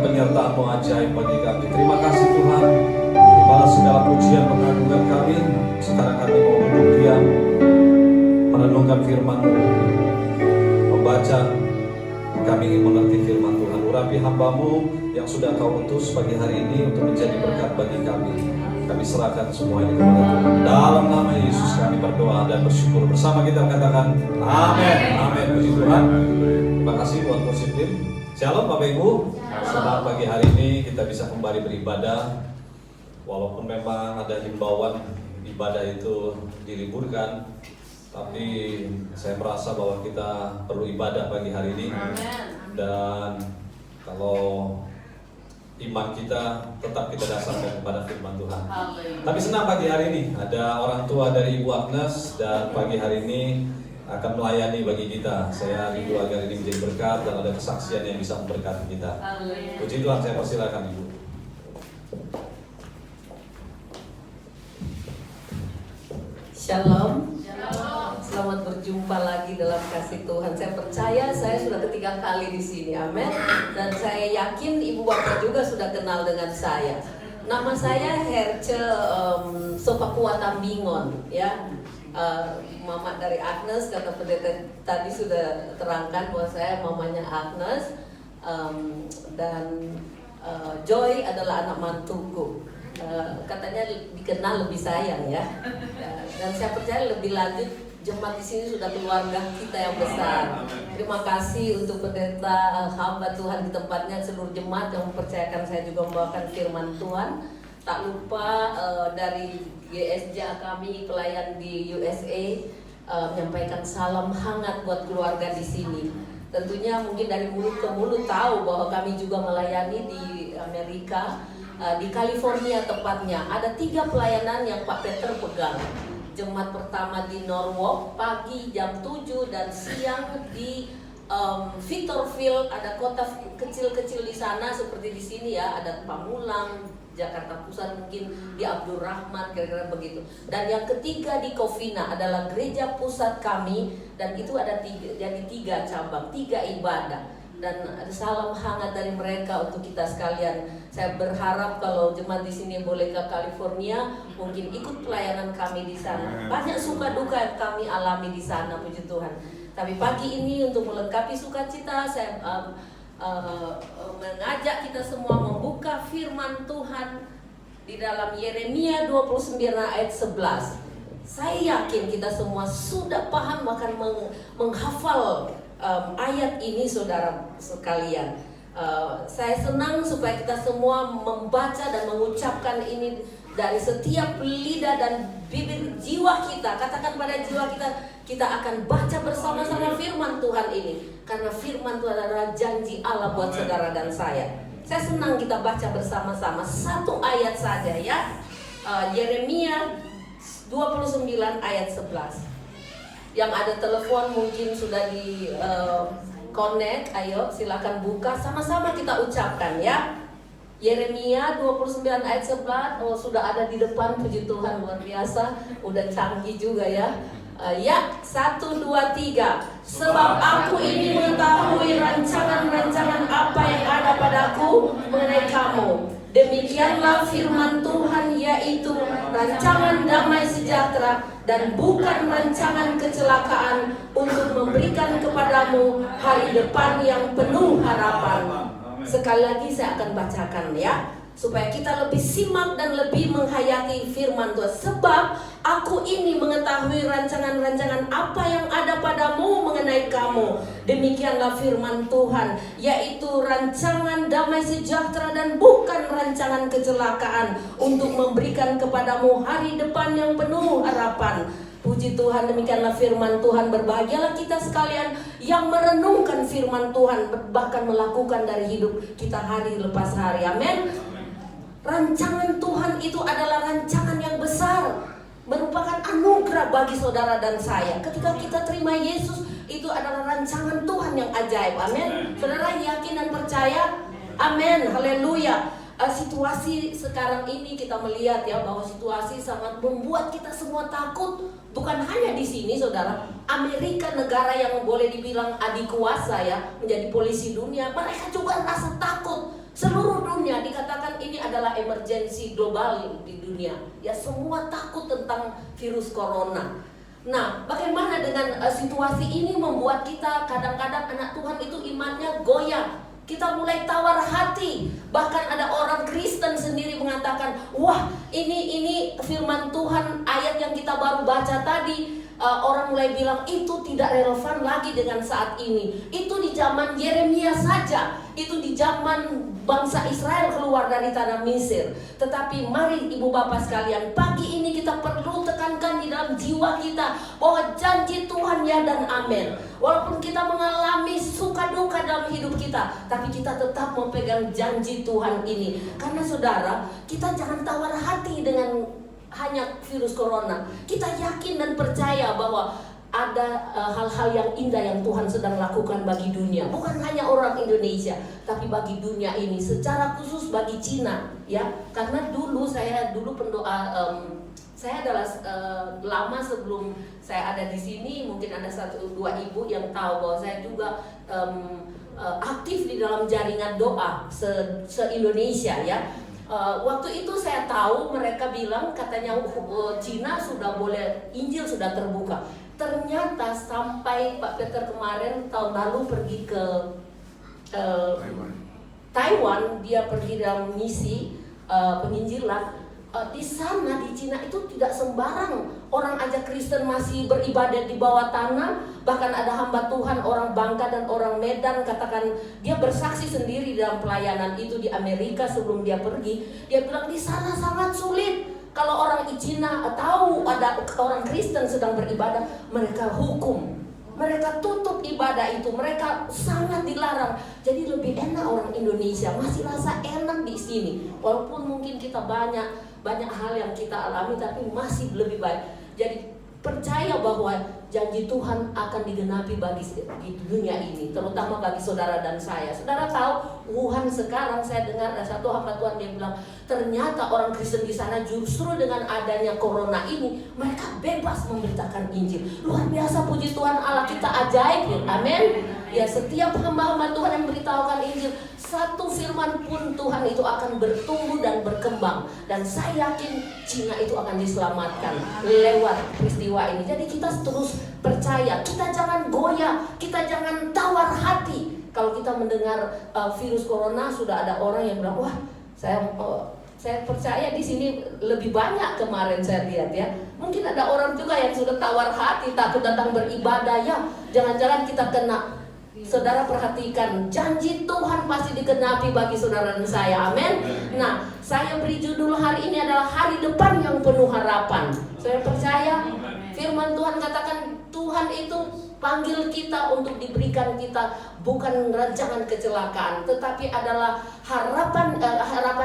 dan penyertaan-Mu ajaib bagi kami. Terima kasih Tuhan. Terimalah segala pujian pengagungan kami. Sekarang kami mau duduk diam, merenungkan firman-Mu, membaca. Kami ingin mengerti firman Tuhan. Urapi hamba-Mu yang sudah Kau utus pagi hari ini untuk menjadi berkat bagi kami. Kami serahkan semua ini kepada Tuhan. Dalam nama Yesus kami berdoa dan bersyukur. Bersama kita katakan amin. Amin. Puji Tuhan. Terima kasih buat worship team. Shalom Bapak Ibu. Selamat pagi hari ini kita bisa kembali beribadah. Walaupun memang ada himbauan ibadah itu diliburkan, tapi saya merasa bahwa kita perlu ibadah pagi hari ini. Dan kalau iman kita tetap kita dasarkan kepada firman Tuhan. Tapi senang pagi hari ini ada orang tua dari Ibu Agnes, dan pagi hari ini akan melayani bagi kita. Saya rindu agar ini menjadi berkat dan ada kesaksian yang bisa memberkati kita. Puji Tuhan, saya persilakan Ibu. Shalom. Selamat berjumpa lagi dalam kasih Tuhan. Saya percaya saya sudah ketiga kali di sini, amin. Dan saya yakin ibu bapak juga sudah kenal dengan saya. Nama saya Herce Sopakua Tambingon, ya. Mama dari Agnes, kata pendeta tadi sudah terangkan bahwa saya mamanya Agnes, dan Joy adalah anak mantuku. Katanya dikenal lebih sayang ya. Dan saya percaya lebih lanjut jemaat di sini sudah keluarga kita yang besar. Terima kasih untuk pendeta hamba Tuhan di tempatnya, seluruh jemaat yang mempercayakan saya juga membawakan firman Tuhan. Tak lupa dari GSJ kami pelayan di USA menyampaikan salam hangat buat keluarga di sini. Tentunya mungkin dari mulut ke mulut tahu bahwa kami juga melayani di Amerika, di California tepatnya. Ada 3 pelayanan yang Pak Peter pegang. Jemaat pertama di Norwalk pagi jam 7 dan siang di Victorville. Ada kota kecil-kecil di sana seperti di sini ya, ada Pamulang, Jakarta Pusat, mungkin di Abdurrahman, kira-kira begitu. Dan yang ketiga di Covina adalah gereja pusat kami, dan itu ada 3 cabang, 3 ibadah. Dan ada salam hangat dari mereka untuk kita sekalian. Saya berharap kalau jemaat di sini boleh ke California, mungkin ikut pelayanan kami di sana. Banyak suka duka yang kami alami di sana, puji Tuhan. Tapi pagi ini untuk melengkapi sukacita, saya mengajak kita semua membuka firman Tuhan di dalam Yeremia 29 ayat 11. Saya yakin kita semua sudah paham bahkan menghafal ayat ini saudara sekalian. Saya senang supaya kita semua membaca dan mengucapkan ini dari setiap lidah dan bibir jiwa kita. Katakan pada jiwa kita, kita akan baca bersama-sama firman Tuhan ini. Karena firman Tuhan adalah janji Allah buat saudara dan saya. Saya senang kita baca bersama-sama satu ayat saja ya. Yeremia 29 ayat 11. Yang ada telepon mungkin sudah di connect, ayo silakan buka, sama-sama kita ucapkan ya. Yeremia 29 ayat 11. Oh, sudah ada di depan, puji Tuhan, luar biasa. Udah canggih juga ya. Ya, 1, 2, 3. Sebab aku ini mengetahui rancangan-rancangan apa yang ada padaku mengenai kamu. Demikianlah firman Tuhan, yaitu rancangan damai sejahtera dan bukan rancangan kecelakaan, untuk memberikan kepadamu hari depan yang penuh harapan. Sekali lagi saya akan bacakan ya, supaya kita lebih simak dan lebih menghayati firman Tuhan. Sebab aku ini mengetahui rancangan-rancangan apa yang ada padamu mengenai kamu. Demikianlah firman Tuhan, yaitu rancangan damai sejahtera dan bukan rancangan kecelakaan, untuk memberikan kepadamu hari depan yang penuh harapan. Puji Tuhan, demikianlah firman Tuhan. Berbahagialah kita sekalian yang merenungkan firman Tuhan, bahkan melakukan dari hidup kita hari lepas hari. Amin. Rancangan Tuhan itu adalah rancangan yang besar, merupakan anugerah bagi saudara dan saya. Ketika kita terima Yesus, itu adalah rancangan Tuhan yang ajaib. Amin. Saudara yakin dan percaya? Amin. Haleluya. Situasi sekarang ini kita melihat ya, bahwa situasi sangat membuat kita semua takut. Bukan hanya di sini saudara, Amerika, negara yang boleh dibilang adik kuasa ya, menjadi polisi dunia, mereka juga rasa takut. Seluruh dunia dikatakan ini adalah emergensi global di dunia. Ya, semua takut tentang virus corona. Nah, bagaimana dengan situasi ini membuat kita kadang-kadang anak Tuhan itu imannya goyah. Kita mulai tawar hati. Bahkan ada orang Kristen sendiri mengatakan, wah, ini firman Tuhan, ayat yang kita baru baca tadi, orang mulai bilang itu tidak relevan lagi dengan saat ini. Itu di zaman Yeremia saja, itu di zaman bangsa Israel keluar dari tanah Mesir. Tetapi mari ibu bapak sekalian, pagi ini kita perlu tekankan di dalam jiwa kita bahwa janji Tuhan ya dan amin. Walaupun kita mengalami suka duka dalam hidup kita, tapi kita tetap memegang janji Tuhan ini. Karena saudara, kita jangan tawar hati dengan hanya virus corona. Kita yakin dan percaya bahwa ada hal-hal yang indah yang Tuhan sedang lakukan bagi dunia. Bukan hanya orang Indonesia, tapi bagi dunia ini, secara khusus bagi Cina, ya. Karena saya dulu pendoa, saya adalah lama sebelum saya ada di sini, mungkin ada 1-2 ibu yang tahu bahwa saya juga aktif di dalam jaringan doa se-Indonesia, ya. Waktu itu saya tahu mereka bilang katanya Cina sudah boleh, Injil sudah terbuka. Ternyata sampai Pak Peter kemarin tahun lalu pergi ke Taiwan, dia pergi dalam misi penginjilan. Di sana di Cina itu tidak sembarang orang aja Kristen masih beribadah di bawah tanah. Bahkan ada hamba Tuhan orang Bangka dan orang Medan, katakan dia bersaksi sendiri dalam pelayanan itu di Amerika sebelum dia pergi. Dia bilang di sana sangat sulit. Kalau orang Cina tahu ada orang Kristen sedang beribadah, mereka hukum, mereka tutup ibadah itu, mereka sangat dilarang. Jadi lebih enak orang Indonesia, masih rasa enak di sini. Walaupun mungkin kita banyak hal yang kita alami, tapi masih lebih baik. Jadi percaya bahwa janji Tuhan akan digenapi bagi di dunia ini, terutama bagi saudara dan saya. Saudara tahu Wuhan sekarang, saya dengar ada satu hamba Tuhan dia bilang, ternyata orang Kristen di sana justru dengan adanya corona ini mereka bebas memberitakan Injil. Luar biasa, puji Tuhan, Allah kita ajaib, ya. Amin. Ya, setiap hamba-hamba Tuhan yang memberitahukan Injil, satu firman pun Tuhan itu akan bertumbuh dan berkembang. Dan saya yakin Cina itu akan diselamatkan lewat peristiwa ini. Jadi kita terus percaya, kita jangan goyah, kita jangan tawar hati. Kalau kita mendengar virus corona, sudah ada orang yang bilang, wah, saya percaya di sini lebih banyak kemarin saya lihat, ya. Mungkin ada orang juga yang sudah tawar hati, takut datang beribadah, ya. Jangan-jangan kita kena. Saudara perhatikan, janji Tuhan pasti digenapi bagi saudara dan saya, amin. Nah, saya beri judul hari ini adalah hari depan yang penuh harapan. Saya percaya firman Tuhan katakan Tuhan itu panggil kita untuk diberikan kita bukan rancangan kecelakaan, tetapi adalah harapan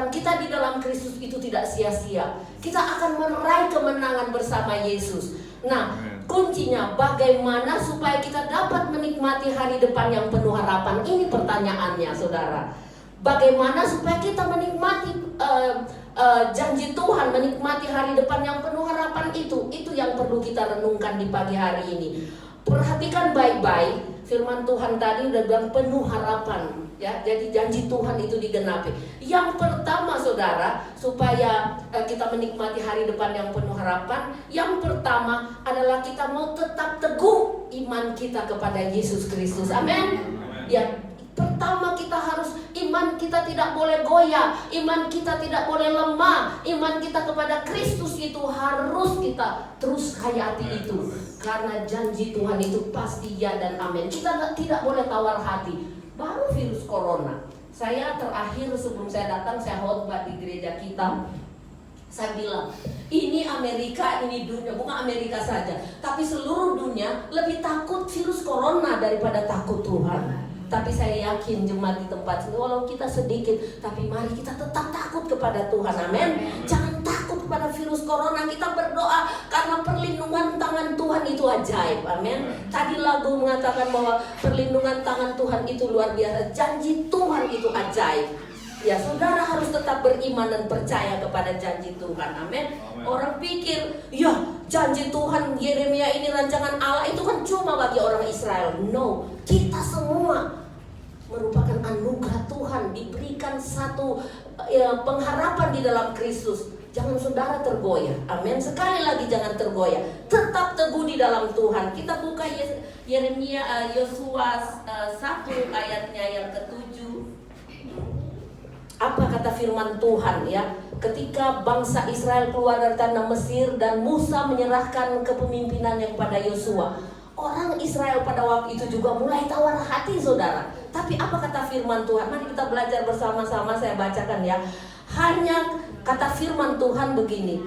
kita di dalam Kristus itu tidak sia-sia. Kita akan meraih kemenangan bersama Yesus. Nah, kuncinya bagaimana supaya kita dapat menikmati hari depan yang penuh harapan. Ini pertanyaannya, saudara. Bagaimana supaya kita menikmati janji Tuhan, menikmati hari depan yang penuh harapan itu. Itu yang perlu kita renungkan di pagi hari ini. Perhatikan baik-baik, firman Tuhan tadi udah bilang penuh harapan, ya. Jadi janji Tuhan itu digenapi. Yang pertama, saudara, supaya kita menikmati hari depan yang penuh harapan, yang pertama adalah kita mau tetap teguh iman kita kepada Yesus Kristus. Amin. Ya, pertama kita harus, iman kita tidak boleh goyah, iman kita tidak boleh lemah, iman kita kepada Kristus itu harus kita terus hayati itu. Karena janji Tuhan itu pasti ya dan amin. Kita tidak boleh tawar hati. Baru virus corona, saya terakhir sebelum saya datang, saya khotbah di gereja kita. Saya bilang, ini Amerika, ini dunia, bukan Amerika saja, tapi seluruh dunia lebih takut virus corona daripada takut Tuhan. Tapi saya yakin jemaat di tempat sini, walau kita sedikit, tapi mari kita tetap takut kepada Tuhan, amin. Jangan takut kepada virus corona. Kita berdoa karena perlindungan tangan Tuhan itu ajaib, amin. Tadi lagu mengatakan bahwa perlindungan tangan Tuhan itu luar biasa. Janji Tuhan itu ajaib. Ya, saudara harus tetap beriman dan percaya kepada janji Tuhan, amin. Orang pikir, ya janji Tuhan Yeremia ini rancangan Allah itu kan cuma bagi orang Israel. No, kita semua merupakan anugerah Tuhan, diberikan satu pengharapan di dalam Kristus. Jangan saudara tergoyah. Amin. Sekali lagi jangan tergoyah. Tetap teguh di dalam Tuhan. Kita buka Yeremia Yosua 1 ayatnya yang ke-7. Apa kata firman Tuhan ya? Ketika bangsa Israel keluar dari tanah Mesir dan Musa menyerahkan kepemimpinannya kepada Yosua, orang Israel pada waktu itu juga mulai tawar hati, saudara. Tapi apa kata firman Tuhan? Mari kita belajar bersama-sama, saya bacakan ya. Hanya kata firman Tuhan begini.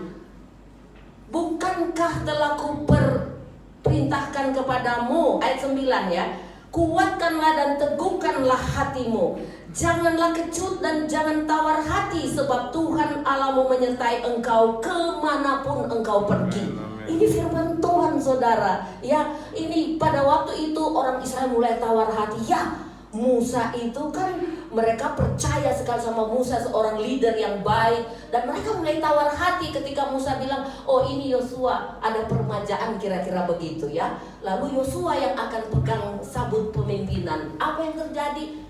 Bukankah telah kuperintahkan kepadamu, ayat 9 ya. Kuatkanlah dan teguhkanlah hatimu. Janganlah kecut dan jangan tawar hati, sebab Tuhan Allahmu menyertai engkau kemanapun engkau pergi. Ini firman Tuhan, saudara. Ya, ini pada waktu itu orang Israel mulai tawar hati. Ya, Musa itu kan mereka percaya sekali sama Musa, seorang leader yang baik, dan mereka mulai tawar hati ketika Musa bilang, oh ini Yosua, ada permajaan kira-kira begitu ya. Lalu Yosua yang akan pegang sabut pemimpinan. Apa yang terjadi?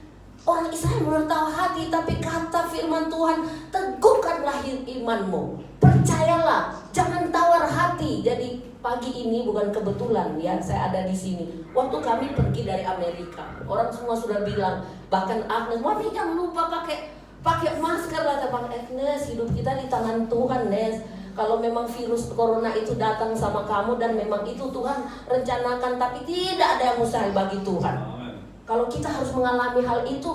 Orang Israel mulai tawar hati, tapi kata firman Tuhan, teguhkanlah imanmu, percayalah, jangan tawar hati. Jadi pagi ini bukan kebetulan ya, saya ada di sini. Waktu kami pergi dari Amerika, orang semua sudah bilang, bahkan Agnes, mami jangan lupa pakai masker lah. Bang Agnes, hidup kita di tangan Tuhan, Nes. Kalau memang virus corona itu datang sama kamu dan memang itu Tuhan rencanakan, tapi tidak ada yang mustahil bagi Tuhan. Kalau kita harus mengalami hal itu,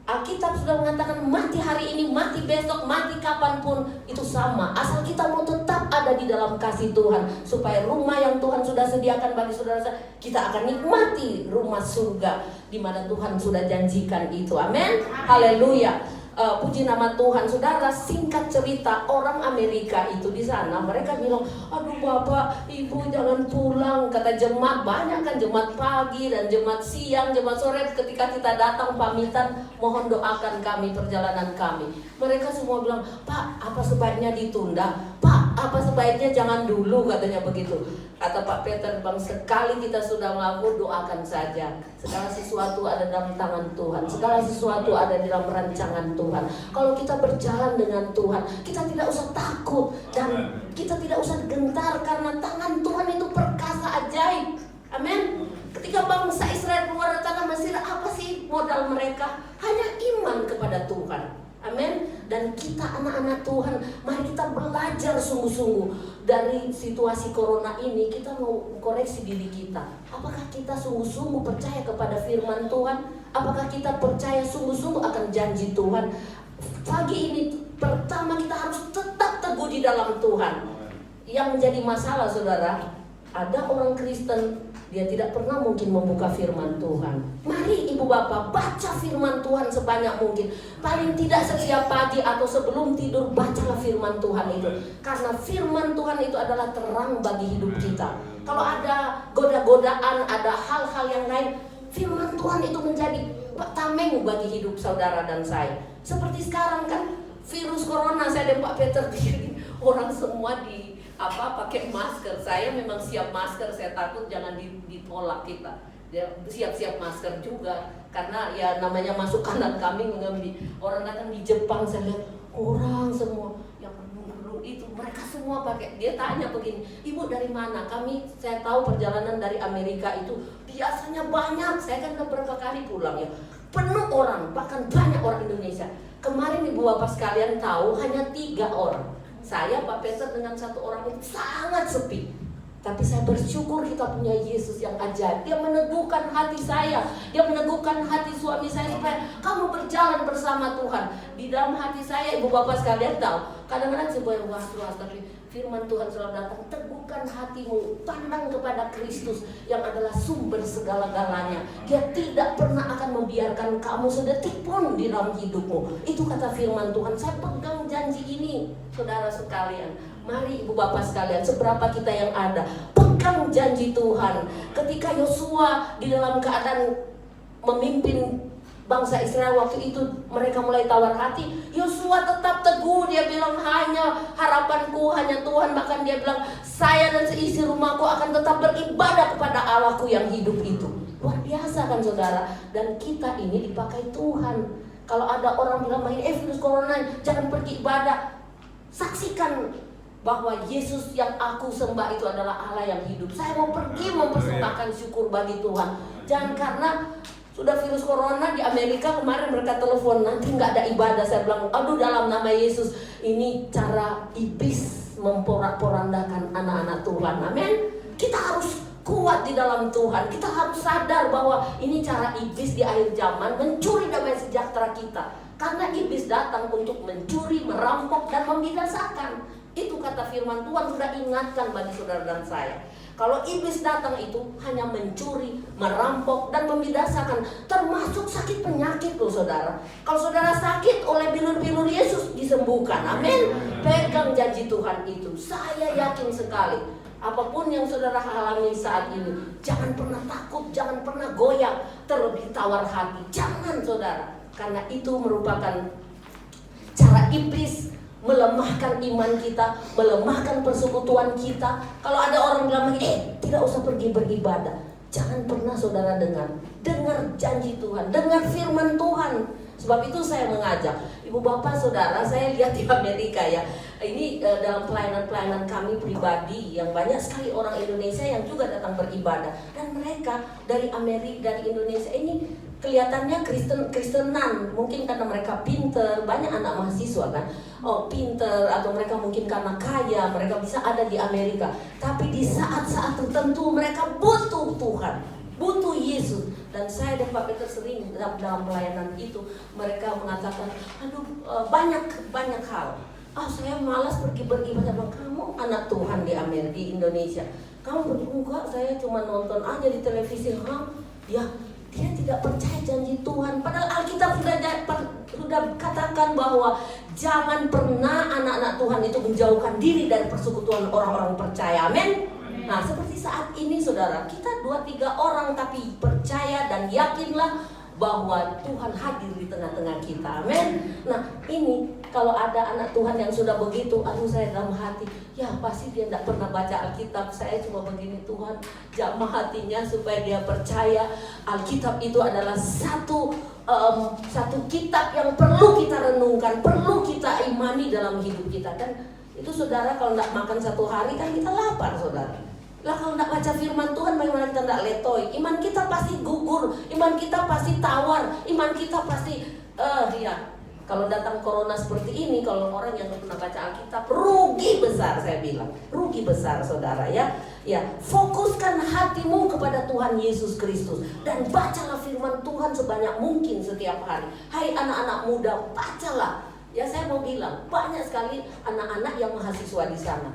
Alkitab sudah mengatakan mati hari ini, mati besok, mati kapanpun itu sama. Asal kita mau tetap ada di dalam kasih Tuhan, supaya rumah yang Tuhan sudah sediakan bagi saudara, kita akan nikmati rumah surga di mana Tuhan sudah janjikan itu. Amin. Haleluya. Puji nama Tuhan. Saudara, singkat cerita, orang Amerika itu di sana mereka bilang, aduh Bapak, Ibu jangan pulang. Kata jemaat, banyak kan jemaat pagi dan jemaat siang, jemaat sore. Ketika kita datang pamitan, mohon doakan kami perjalanan kami. Mereka semua bilang, Pak, apa sebaiknya ditunda? Pak, apa sebaiknya jangan dulu, katanya begitu. Kata Pak Peter, Bang, sekali kita sudah melakukan, doakan saja. Segala sesuatu ada dalam tangan Tuhan, segala sesuatu ada dalam rancangan Tuhan. Kalau kita berjalan dengan Tuhan, kita tidak usah takut dan kita tidak usah gentar, karena tangan Tuhan itu perkasa ajaib. Amin. Ketika bangsa Israel keluar dari tanah Mesir, apa sih modal mereka? Hanya iman kepada Tuhan. Amin. Dan kita anak-anak Tuhan, mari kita belajar sungguh-sungguh dari situasi corona ini. Kita mau koreksi diri kita. Apakah kita sungguh-sungguh percaya kepada firman Tuhan? Apakah kita percaya sungguh-sungguh akan janji Tuhan? Pagi ini pertama kita harus tetap teguh di dalam Tuhan. Yang menjadi masalah, saudara, ada orang Kristen, dia tidak pernah mungkin membuka firman Tuhan. Mari ibu bapak, baca firman Tuhan sebanyak mungkin. Paling tidak setiap pagi atau sebelum tidur, bacalah firman Tuhan itu. Karena firman Tuhan itu adalah terang bagi hidup kita. Kalau ada goda-godaan, ada hal-hal yang lain, firman Tuhan itu menjadi tameng bagi hidup saudara dan saya. Seperti sekarang kan, virus corona, saya dan Pak Peter orang semua pakai masker. Saya memang siap masker, saya takut jangan ditolak kita. Ya, siap-siap masker juga, karena ya namanya masuk kanan kami mengambil. Orang datang di Jepang, saya lihat orang semua yang dulu itu, mereka semua pakai. Dia tanya begini, Ibu dari mana? Saya tahu perjalanan dari Amerika itu biasanya banyak. Saya kan udah berapa kali pulang ya, penuh orang, bahkan banyak orang Indonesia. Kemarin ibu bapak sekalian tahu hanya 3 orang. Saya, Pak Peter dengan 1 orang itu sangat sepi. Tapi saya bersyukur kita punya Yesus yang ajaib. Dia meneguhkan hati saya, dia meneguhkan hati suami saya supaya kamu berjalan bersama Tuhan. Di dalam hati saya, ibu bapak sekalian tahu, kadang-kadang sebuah was-was, tapi firman Tuhan selalu datang, teguhkan hatimu, pandang kepada Kristus yang adalah sumber segala-galanya. Dia tidak pernah akan membiarkan kamu sedetik pun di dalam hidupmu. Itu kata firman Tuhan. Saya pegang janji ini, saudara sekalian. Mari ibu bapak sekalian, seberapa kita yang ada, pegang janji Tuhan. Ketika Yosua di dalam keadaan memimpin bangsa Israel waktu itu, mereka mulai tawar hati. Yosua tetap teguh, dia bilang hanya harapanku hanya Tuhan. Bahkan dia bilang, saya dan seisi rumahku akan tetap beribadah kepada Allahku yang hidup itu. Luar biasa kan saudara. Dan kita ini dipakai Tuhan. Kalau ada orang bilang virus corona jangan pergi ibadah, saksikan bahwa Yesus yang aku sembah itu adalah Allah yang hidup. Saya mau pergi mempersembahkan syukur bagi Tuhan. Jangan karena sudah virus corona di Amerika kemarin mereka telepon nanti nggak ada ibadah. Saya bilang aduh dalam nama Yesus. Ini cara iblis memporak-porandakan anak-anak Tuhan. Amin. Kita harus kuat di dalam Tuhan. Kita harus sadar bahwa ini cara iblis di akhir zaman mencuri damai sejahtera kita. Karena iblis datang untuk mencuri, merampok, dan membinasakan. Itu kata firman Tuhan sudah ingatkan bagi saudara dan saya. Kalau iblis datang itu hanya mencuri, merampok, dan membinasakan. Termasuk sakit penyakit loh saudara. Kalau saudara sakit oleh bilur-bilur Yesus disembuhkan. Amin. Pegang janji Tuhan itu. Saya yakin sekali. Apapun yang saudara alami saat ini, jangan pernah takut, jangan pernah goyah, terlebih tawar hati. Jangan saudara. Karena itu merupakan cara iblis melemahkan iman kita, melemahkan persekutuan kita. Kalau ada orang bilang, tidak usah pergi beribadah. Jangan pernah saudara dengar janji Tuhan, dengar firman Tuhan. Sebab itu saya mengajak ibu bapak saudara, saya lihat di Amerika ya. Ini dalam pelayanan kami pribadi yang banyak sekali orang Indonesia yang juga datang beribadah. Dan mereka dari Amerika, dari Indonesia ini kelihatannya Kristenan. Mungkin karena mereka pinter, banyak anak mahasiswa kan. Pinter, atau mereka mungkin karena kaya, mereka bisa ada di Amerika. Tapi di saat-saat tertentu mereka butuh Tuhan, butuh Yesus. Dan saya dan Pak Peter sering dalam pelayanan itu mereka mengatakan, aduh banyak hal. Saya malas pergi beribadah. Kamu anak Tuhan di Amerika, di Indonesia. Kamu enggak, saya cuma nonton aja di televisi. Ya, dia tidak percaya janji Tuhan. Padahal Alkitab sudah katakan bahwa jangan pernah anak-anak Tuhan itu menjauhkan diri dari persekutuan orang-orang percaya. Amin. Nah, seperti saat ini saudara, kita 2-3 orang tapi percaya dan yakinlah bahwa Tuhan hadir di tengah-tengah kita. Amin. Nah, ini kalau ada anak Tuhan yang sudah begitu, saya dalam hati, ya pasti dia tidak pernah baca Alkitab. Saya cuma begini, Tuhan jamah hatinya supaya dia percaya Alkitab itu adalah satu kitab yang perlu kita renungkan, perlu kita imani dalam hidup kita. Dan itu saudara, kalau tidak makan 1 hari kan kita lapar saudara. Lah kalau tidak baca firman Tuhan, bagaimana kita tidak letoy? Iman kita pasti gugur, iman kita pasti tawar, iman kita pasti kalau datang corona seperti ini, kalau orang yang tidak pernah baca Alkitab, rugi besar. Saya bilang rugi besar saudara ya. Fokuskan hatimu kepada Tuhan Yesus Kristus dan bacalah firman Tuhan sebanyak mungkin setiap hari. Hai anak-anak muda, bacalah. Ya, saya mau bilang banyak sekali anak-anak yang mahasiswa di sana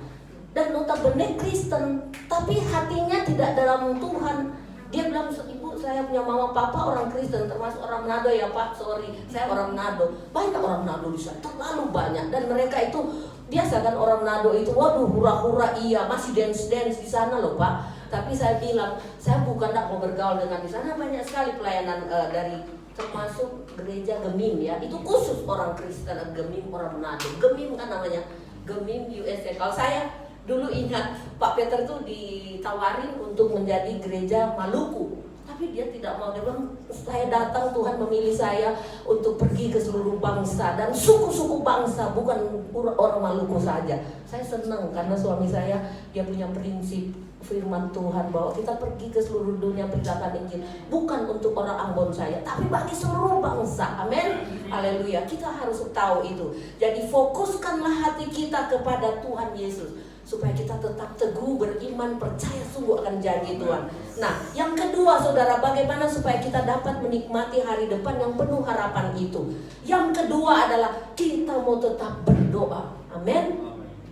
dan notabene Kristen, tapi hatinya tidak dalam Tuhan. Dia bilang, ibu saya punya mama papa orang Kristen, termasuk orang Manado ya Pak, sorry saya orang Manado. Banyak orang Manado di sana, terlalu banyak. Dan mereka itu biasa kan, orang Manado itu waduh hura-hura, iya masih dance-dance di sana loh Pak. Tapi saya bilang, saya bukan tidak mau bergaul dengan di sana. Banyak sekali pelayanan dari termasuk gereja Gemim ya, itu khusus orang Kristen. Gemim orang Manado, Gemim kan namanya, Gemim USA. Kalau saya dulu ingat Pak Peter tuh ditawarin untuk menjadi gereja Maluku, tapi dia tidak mau. Dia bilang, saya datang, Tuhan memilih saya untuk pergi ke seluruh bangsa dan suku-suku bangsa, bukan orang Maluku saja. Saya senang karena suami saya dia punya prinsip firman Tuhan bahwa kita pergi ke seluruh dunia beritakan Injil, bukan untuk orang Ambon saya, tapi bagi seluruh bangsa. Amin. Haleluya. Kita harus tahu itu. Jadi fokuskanlah hati kita kepada Tuhan Yesus supaya kita tetap teguh beriman, percaya sungguh akan janji Tuhan. Nah, yang kedua saudara, bagaimana supaya kita dapat menikmati hari depan yang penuh harapan itu? Yang kedua adalah kita mau tetap berdoa. Amin.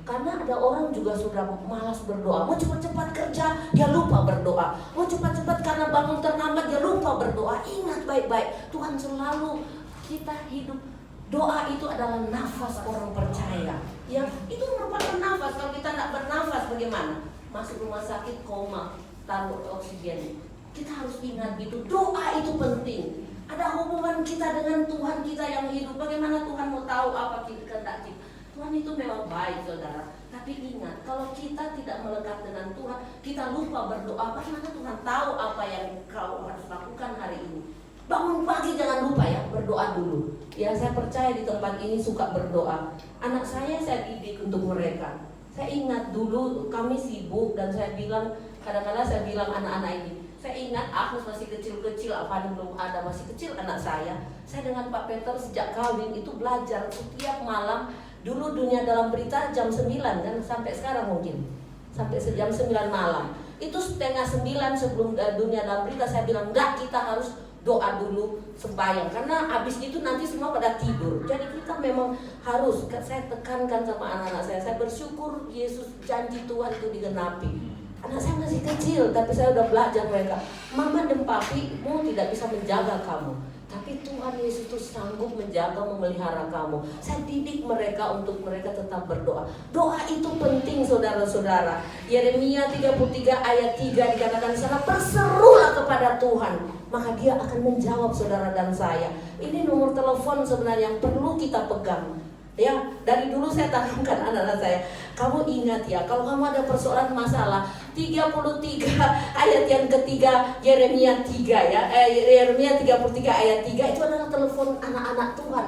Karena ada orang juga sudah malas berdoa. Mau cepat-cepat kerja, dia lupa berdoa. Mau cepat-cepat karena bangun terlambat, dia lupa berdoa. Ingat baik-baik, Tuhan selalu kita hidup. Doa itu adalah nafas orang percaya. Ya, itu merupakan nafas. Kalau kita tidak bernafas bagaimana? Masuk rumah sakit koma, taruh oksigen. Kita harus ingat gitu. Doa itu penting. Ada hubungan kita dengan Tuhan kita yang hidup. Bagaimana Tuhan mau tahu apa kehendak kita? Tuhan itu memang baik, saudara. Tapi ingat, kalau kita tidak melekat dengan Tuhan, kita lupa berdoa. Bagaimana Tuhan tahu apa yang kau harus lakukan hari ini? Bangun pagi jangan lupa ya, berdoa dulu. Ya, saya percaya di tempat ini suka berdoa. Anak saya didik untuk mereka. Saya ingat dulu kami sibuk dan saya bilang, kadang-kadang saya bilang anak-anak ini, saya ingat Agnes masih kecil-kecil, Avani belum ada, masih kecil anak saya. Saya dengan Pak Peter sejak kawin itu belajar setiap malam. Dulu Dunia Dalam Berita jam 9 kan, sampai sekarang mungkin sampai jam 9 malam. Itu 8:30 sebelum Dunia Dalam Berita saya bilang, enggak, kita harus doa dulu, sembahyang, karena habis itu nanti semua pada tidur. Jadi kita memang harus, saya tekankan sama anak-anak saya bersyukur Yesus janji Tuhan itu digenapi. Anak saya masih kecil, tapi saya udah belajar mereka, mama dan papimu tidak bisa menjaga kamu, tapi Tuhan Yesus itu sanggup menjaga, memelihara kamu. Saya didik mereka untuk mereka tetap berdoa. Doa itu penting, saudara-saudara. Yeremia 33 ayat 3 dikatakan di sana, berserulah kepada Tuhan, maka Dia akan menjawab saudara dan saya. Ini nomor telepon sebenarnya yang perlu kita pegang. Ya, dari dulu saya tanamkan anak-anak saya, kamu ingat ya, kalau kamu ada persoalan masalah, 33 ayat yang ketiga Yeremia 3 ya, Yeremia 33 ayat 3 itu adalah telepon anak-anak Tuhan.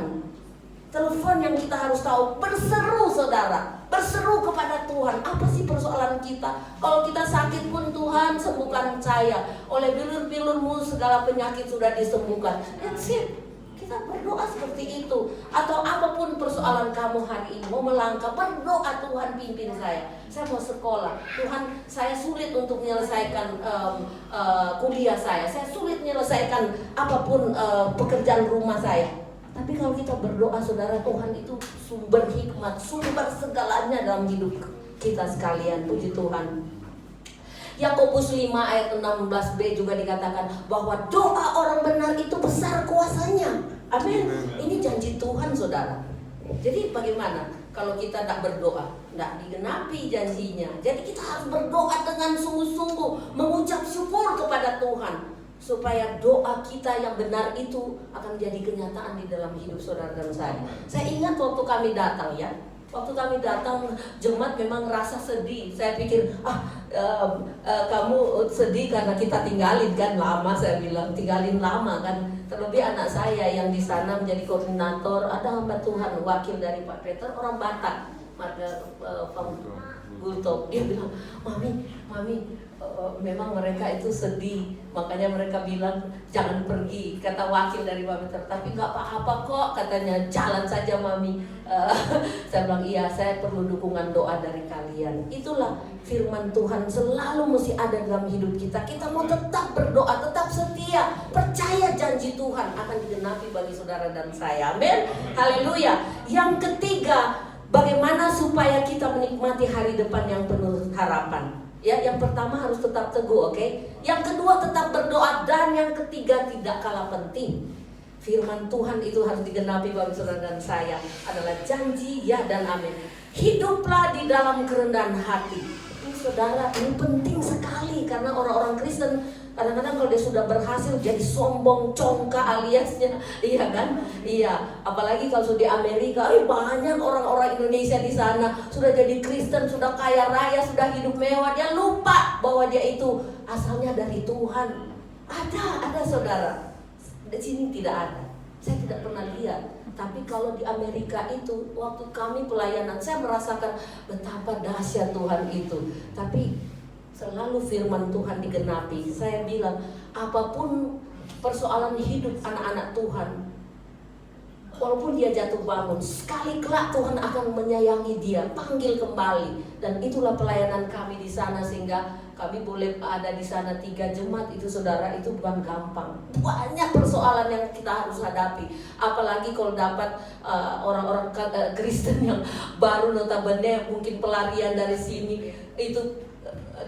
Telepon yang kita harus tahu, berseru saudara, berseru kepada Tuhan. Apa sih persoalan kita? Kalau kita sakit pun, Tuhan sembuhkan saya, oleh bilur-bilurmu segala penyakit sudah disembuhkan. That's it. Kita berdoa seperti itu. Atau apapun persoalan kamu hari ini, mau melangkah, berdoa, Tuhan pimpin saya mau sekolah, Tuhan saya sulit untuk menyelesaikan kuliah saya sulit menyelesaikan apapun pekerjaan rumah saya. Tapi kalau kita berdoa saudara, Tuhan itu sumber hikmat, sumber segalanya dalam hidup kita sekalian. Puji Tuhan. Yakobus 5 ayat 16b juga dikatakan bahwa doa orang benar itu besar kuasanya. Amin. Ini janji Tuhan saudara. Jadi bagaimana kalau kita tidak berdoa, tidak digenapi janjinya. Jadi kita harus berdoa dengan sungguh-sungguh, mengucap syukur kepada Tuhan, supaya doa kita yang benar itu akan menjadi kenyataan di dalam hidup saudara dan saya. Saya ingat waktu kami datang ya, waktu kami datang jemaat memang rasa sedih. Saya pikir kamu sedih karena kita tinggalin kan lama. Saya bilang tinggalin lama kan. Terlebih anak saya yang di sana menjadi koordinator. Ada hamba Tuhan wakil dari Pak Peter, orang Batak, Marga Gultop. Dia bilang, mami, memang mereka itu sedih, makanya mereka bilang jangan pergi, kata wakil dari Pak Peter. Tapi nggak apa-apa kok, katanya jalan saja mami. Saya bilang iya, saya perlu dukungan doa dari kalian. Itulah firman Tuhan selalu mesti ada dalam hidup kita. Kita mau tetap berdoa, tetap setia, percaya janji Tuhan akan digenapi bagi saudara dan saya. Amin. Haleluya. Yang ketiga, bagaimana supaya kita menikmati hari depan yang penuh harapan. Ya, yang pertama harus tetap teguh, oke? Yang kedua tetap berdoa, dan yang ketiga tidak kalah penting, firman Tuhan itu harus digenapi bagi saudara dan saya adalah janji ya dan amin. Hiduplah di dalam kerendahan hati. Ini saudara, ini penting sekali karena orang-orang Kristen kadang-kadang kalau dia sudah berhasil jadi sombong, congkak aliasnya, iya kan? Iya, apalagi kalau sudah di Amerika, banyak orang-orang Indonesia di sana sudah jadi Kristen, sudah kaya raya, sudah hidup mewah, dia lupa bahwa dia itu asalnya dari Tuhan. Ada saudara. Di sini tidak ada. Saya tidak pernah lihat. Tapi kalau di Amerika itu, waktu kami pelayanan, saya merasakan betapa dahsyat Tuhan itu. Tapi selalu firman Tuhan digenapi. Saya bilang, apapun persoalan hidup anak-anak Tuhan, walaupun dia jatuh bangun, sekali kelak Tuhan akan menyayangi dia, panggil kembali. Dan itulah pelayanan kami di sana, sehingga kami boleh ada di sana 3 jemaat itu saudara, itu bukan gampang. Banyak persoalan yang kita harus hadapi. Apalagi kalau dapat orang-orang Kristen yang baru notabene mungkin pelarian dari sini, itu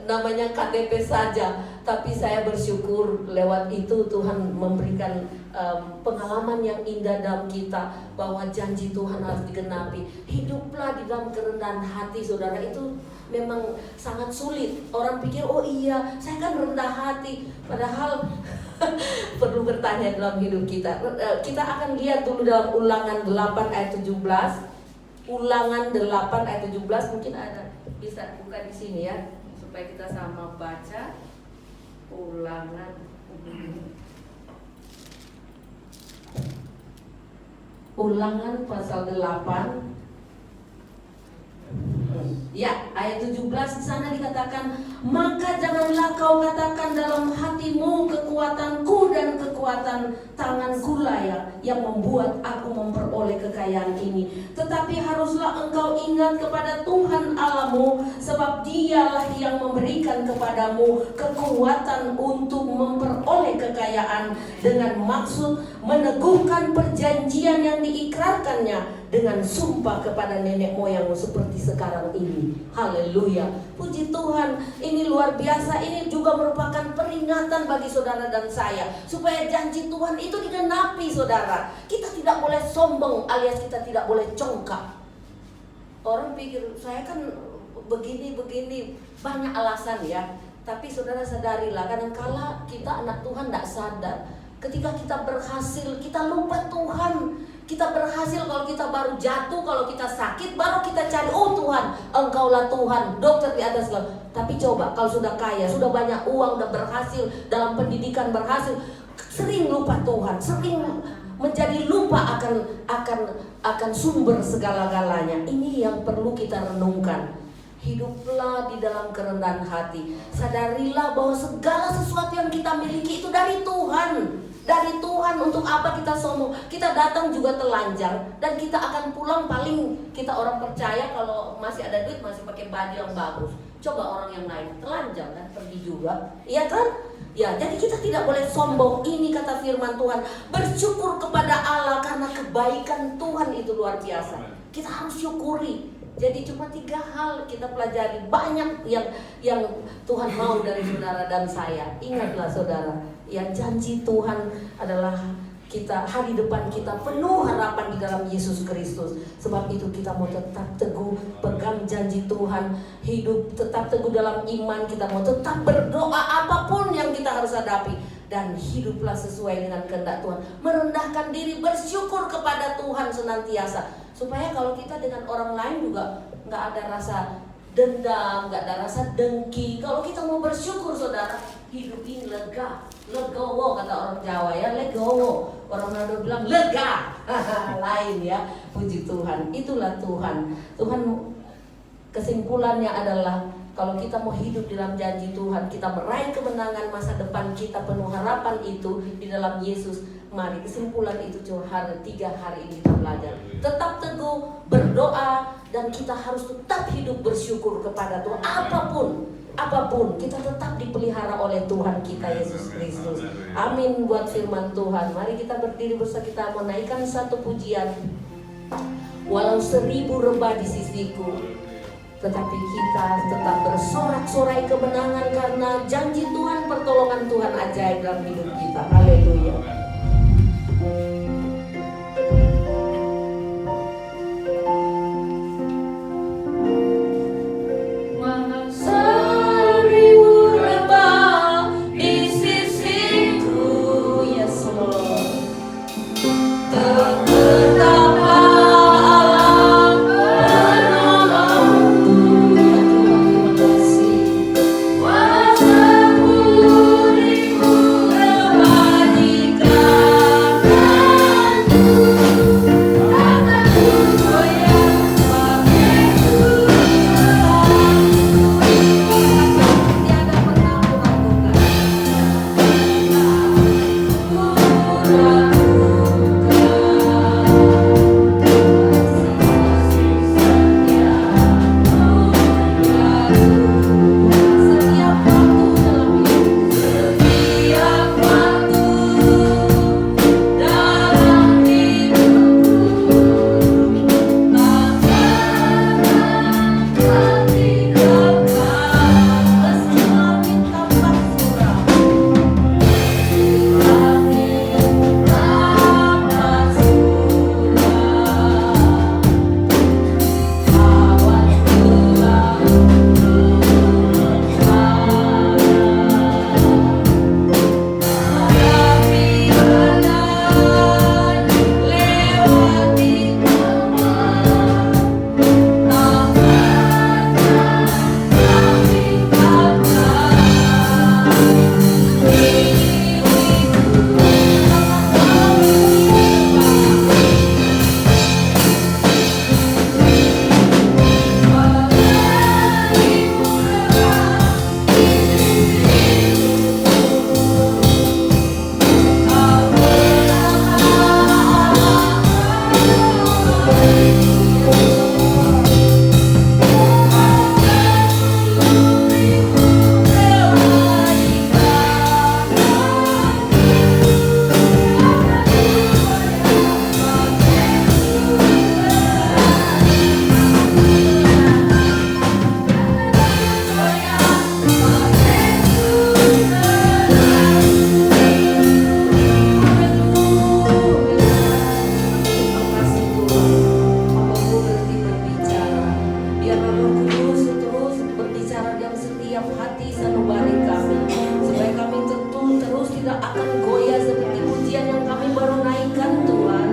namanya KTP saja. Tapi saya bersyukur lewat itu Tuhan memberikan pengalaman yang indah dalam kita, bahwa janji Tuhan harus digenapi. Hiduplah di dalam kerendahan hati saudara. Itu memang sangat sulit. Orang pikir, oh iya saya kan rendah hati, padahal perlu bertanya dalam hidup kita. Kita akan lihat dulu dalam Ulangan 8 ayat 17. Ulangan 8 ayat 17, mungkin ada, bisa buka di sini ya, supaya kita sama baca. Ulangan pasal 8. Ya, ayat 17 di sana dikatakan, maka janganlah kau katakan dalam hatimu, kekuatanku dan kekuatan tanganku lah yang membuat aku memperoleh kekayaan ini. Tetapi haruslah engkau ingat kepada Tuhan Allahmu, sebab Dialah yang memberikan kepadamu kekuatan untuk memperoleh kekayaan, dengan maksud meneguhkan perjanjian yang diikrarkannya dengan sumpah kepada nenek moyangmu seperti sekarang ini. Haleluya, puji Tuhan. Ini luar biasa. Ini juga merupakan peringatan bagi saudara dan saya, supaya janji Tuhan itu digenapi, saudara. Kita tidak boleh sombong, alias kita tidak boleh congkak. Orang pikir saya kan begini, banyak alasan ya. Tapi saudara sadarilah, kadangkala kita anak Tuhan tidak sadar. Ketika kita berhasil, kita lupa Tuhan. Kita berhasil kalau kita baru jatuh, kalau kita sakit, baru kita cari, oh Tuhan, Engkaulah Tuhan, dokter di atas langit. Tapi coba kalau sudah kaya, sudah banyak uang, sudah berhasil, dalam pendidikan berhasil, sering lupa Tuhan, sering menjadi lupa akan sumber segala-galanya. Ini yang perlu kita renungkan. Hiduplah di dalam kerendahan hati. Sadarilah bahwa segala sesuatu yang kita miliki itu dari Tuhan. Dari Tuhan. Untuk apa kita sombong? Kita datang juga telanjang, dan kita akan pulang, paling kita orang percaya kalau masih ada duit, masih pakai baju yang bagus. Coba orang yang lain telanjang kan, pergi juga, iya kan? Ya, jadi kita tidak boleh sombong. Ini kata firman Tuhan, bersyukur kepada Allah karena kebaikan Tuhan itu luar biasa. Kita harus syukuri. Jadi cuma 3 hal kita pelajari, banyak yang Tuhan mau dari saudara dan saya. Ingatlah saudara, ya, janji Tuhan adalah kita, hari depan kita penuh harapan di dalam Yesus Kristus. Sebab itu kita mau tetap teguh pegang janji Tuhan, hidup tetap teguh dalam iman. Kita mau tetap berdoa apapun yang kita harus hadapi, dan hiduplah sesuai dengan kehendak Tuhan. Merendahkan diri, bersyukur kepada Tuhan senantiasa. Supaya kalau kita dengan orang lain juga nggak ada rasa dendam, nggak ada rasa dengki. Kalau kita mau bersyukur, saudara, hidup ini lega, legowo kata orang Jawa ya, legowo. Orang Manado bilang lega, lain ya. Puji Tuhan, itulah Tuhan. Tuhan kesimpulannya adalah, kalau kita mau hidup dalam janji Tuhan, kita meraih kemenangan, masa depan kita penuh harapan itu di dalam Yesus. Mari kesimpulan itu cuma 3 hari ini kita belajar. Tetap teguh, berdoa, dan kita harus tetap hidup bersyukur kepada Tuhan. Apapun kita tetap dipelihara oleh Tuhan kita Yesus Kristus. Amin buat firman Tuhan. Mari kita berdiri bersama, kita menaikkan satu pujian. Walau 1000 rebah di sisiku, tetapi kita tetap bersorak-sorai kemenangan, karena janji Tuhan, pertolongan Tuhan ajaib dalam hidup kita. Haleluya. Walau 1000 rebah di tidak akan goyah seperti pujian yang kami baru naikkan Tuhan.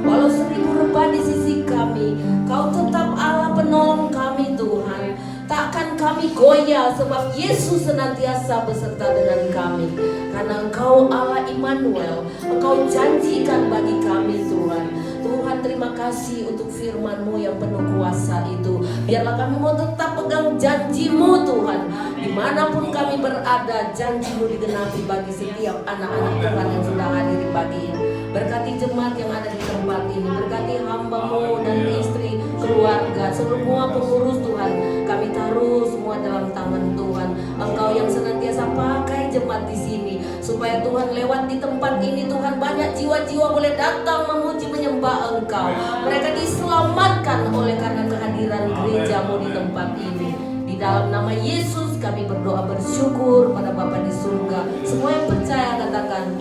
Walau 1000 rebah di sisi kami, Kau tetap Allah penolong kami Tuhan. Takkan kami goyah sebab Yesus senantiasa beserta dengan kami. Karena Engkau Allah Immanuel, Engkau janjikan bagi kami Tuhan. Tuhan, terima kasih untuk firman-Mu yang penuh kuasa itu. Biarlah kami mau tetap pegang janji-Mu Tuhan. Dimanapun kami berada, janji-Mu digenapi bagi setiap anak-anak Tuhan yang sudah hadir di pagi ini. Berkati jemaat yang ada di tempat ini, berkati hamba-Mu dan istri, keluarga, semua pengurus Tuhan. Kami taruh semua dalam tangan Tuhan. Engkau yang senantiasa pakai jemaat di sini, supaya Tuhan lewat di tempat ini Tuhan, banyak jiwa-jiwa boleh datang memuji menyembah Engkau. Mereka diselamatkan oleh karena kehadiran gereja-Mu di tempat ini. Di dalam nama Yesus kami berdoa bersyukur pada Bapa di surga. Semua yang percaya katakan